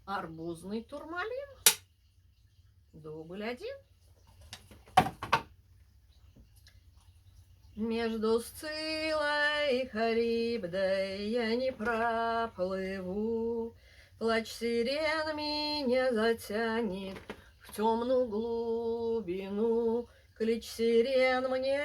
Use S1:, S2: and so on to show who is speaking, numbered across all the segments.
S1: Арбузный турмалин. Дубль 1. Между Сциллой и Харибдой я не проплыву. Плач сирен меня затянет в темную глубину. Клич сирен мне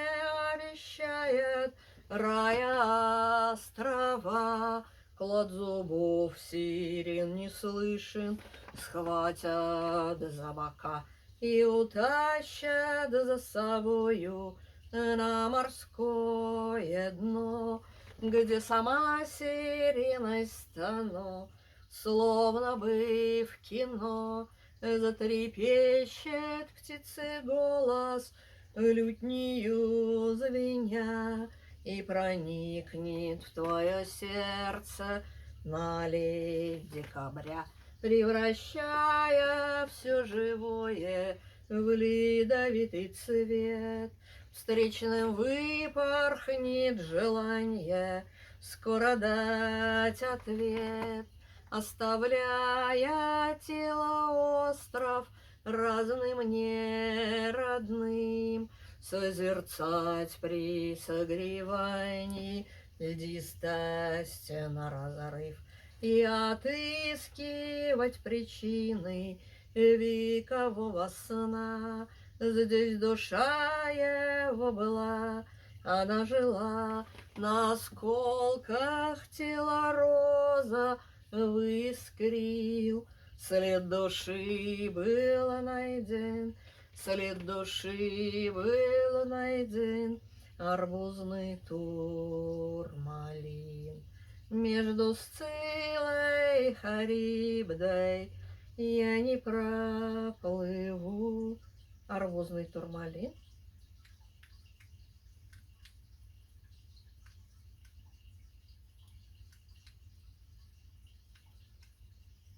S1: обещает рая острова. Клад зубов сирен не слышен, схватят за бока и утащат за собою на морское дно, где сама сиреной стану, словно бы в кино. Затрепещет птицы голос, лютнею звеня, и проникнет в твое сердце наледь декабря, превращая все живое в ледовитый цвет. Встречным выпорхнет желание скоро дать ответ, оставляя тело остров разным неродным, созерцать при согревании льдистость на разрыв и отыскивать причины векового сна. Здесь душа его была, она жила на осколках тела роза выискрил. След души был найден, след души был найден, арбузный турмалин. Между Сциллой и Харибдой я не проплыву. Арбузный турмалин.